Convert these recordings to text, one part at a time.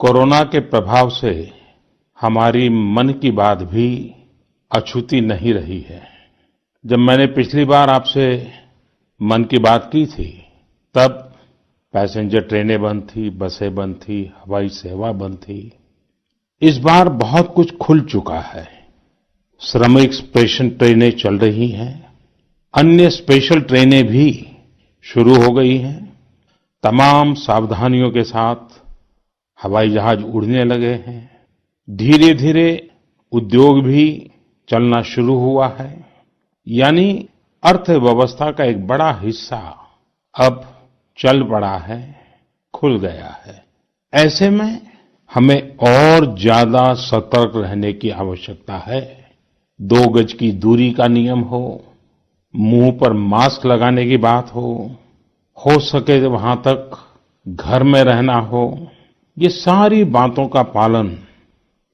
Corona के प्रभाव से हमारी मन की बात भी अछूती नहीं रही है। जब मैंने पिछली बार आपसे मन की बात की थी, तब पैसेंजर ट्रेनें बंद थी, बसें बंद थी, हवाई सेवा बंद थी। इस बार बहुत कुछ खुल चुका है। श्रमिक स्पेशल ट्रेनें चल रही हैं, अन्य स्पेशल ट्रेनें भी शुरू हो गई हैं। तमाम सावधानियों के साथ हवाई जहाज उड़ने लगे हैं। धीरे धीरे उद्योग भी चलना शुरू हुआ है। यानी अर्थव्यवस्था का एक बड़ा हिस्सा अब चल पड़ा है, खुल गया है। ऐसे में हमें और ज्यादा सतर्क रहने की आवश्यकता है। 2 गज की दूरी का नियम हो, मुंह पर मास्क लगाने की बात हो सके वहां तक घर में रहना हो, ये सारी बातों का पालन,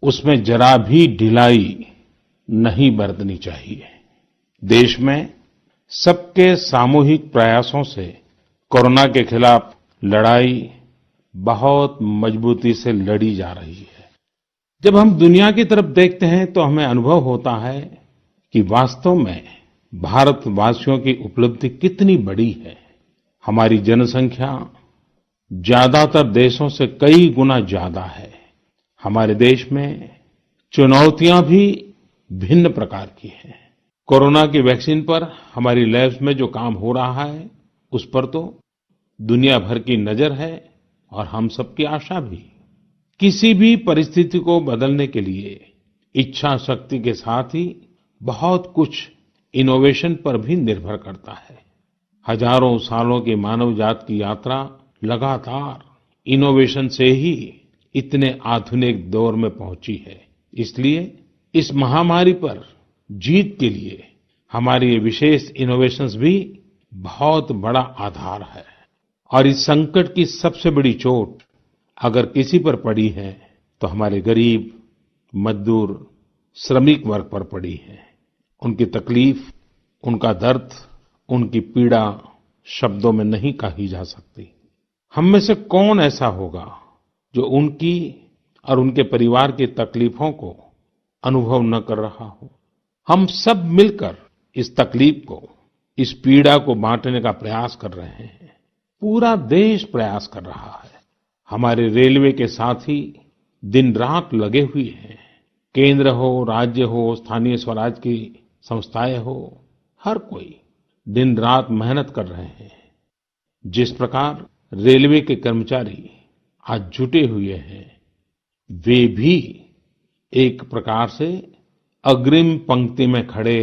उसमें जरा भी ढिलाई नहीं बरतनी चाहिए। देश में सबके सामूहिक प्रयासों से कोरोना के खिलाफ लड़ाई बहुत मजबूती से लड़ी जा रही है। जब हम दुनिया की तरफ देखते हैं तो हमें अनुभव होता है कि वास्तव में भारतवासियों की उपलब्धि कितनी बड़ी है। हमारी जनसंख्या ज्यादातर देशों से कई गुना ज्यादा है। हमारे देश में चुनौतियां भी भिन्न प्रकार की हैं। कोरोना की वैक्सीन पर हमारी लैब्स में जो काम हो रहा है, उस पर तो दुनिया भर की नजर है और हम सबकी आशा भी। किसी भी परिस्थिति को बदलने के लिए इच्छा शक्ति के साथ ही बहुत कुछ इनोवेशन पर भी निर्भर करता है। हजारों सालों की मानव जात की यात्रा लगातार इनोवेशन से ही इतने आधुनिक दौर में पहुंची है। इसलिए इस महामारी पर जीत के लिए हमारी ये विशेष इनोवेशंस भी बहुत बड़ा आधार है। और इस संकट की सबसे बड़ी चोट अगर किसी पर पड़ी है तो हमारे गरीब, मजदूर, श्रमिक वर्ग पर पड़ी है। उनकी तकलीफ, उनका दर्द, उनकी पीड़ा शब्दों में नहीं कही जा सकती। हम में से कौन ऐसा होगा जो उनकी और उनके परिवार की तकलीफों को अनुभव न कर रहा हो। हम सब मिलकर इस तकलीफ को, इस पीड़ा को बांटने का प्रयास कर रहे हैं। पूरा देश प्रयास कर रहा है। हमारे रेलवे के साथी दिन रात लगे हुए हैं। केंद्र हो, राज्य हो, स्थानीय स्वराज की संस्थाएं हो, हर कोई दिन रात मेहनत कर रहे हैं। जिस प्रकार रेलवे के कर्मचारी आज जुटे हुए हैं, वे भी एक प्रकार से अग्रिम पंक्ति में खड़े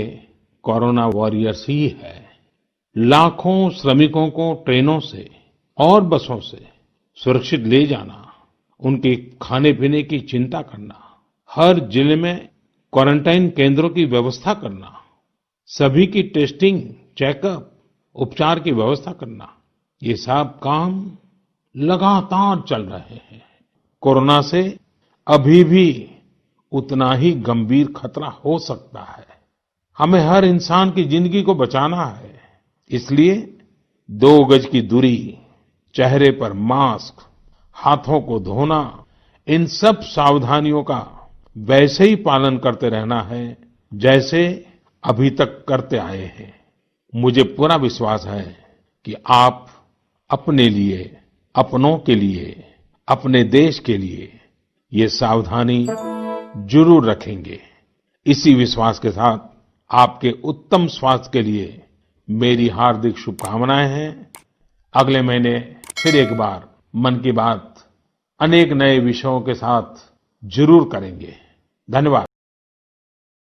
कोरोना वॉरियर्स ही है। लाखों श्रमिकों को ट्रेनों से और बसों से सुरक्षित ले जाना, उनके खाने पीने की चिंता करना, हर जिले में क्वारंटाइन केंद्रों की व्यवस्था करना, सभी की टेस्टिंग, चेकअप, उपचार की व्यवस्था करना, ये सब काम लगातार चल रहे हैं। कोरोना से अभी भी उतना ही गंभीर खतरा हो सकता है। हमें हर इंसान की जिंदगी को बचाना है। इसलिए 2 गज की दूरी, चेहरे पर मास्क, हाथों को धोना, इन सब सावधानियों का वैसे ही पालन करते रहना है जैसे अभी तक करते आए हैं। मुझे पूरा विश्वास है कि आप अपने लिए, अपनों के लिए, अपने देश के लिए ये सावधानी जरूर रखेंगे। इसी विश्वास के साथ आपके उत्तम स्वास्थ्य के लिए मेरी हार्दिक शुभकामनाएं हैं। अगले महीने फिर एक बार मन की बात अनेक नए विषयों के साथ जरूर करेंगे। धन्यवाद।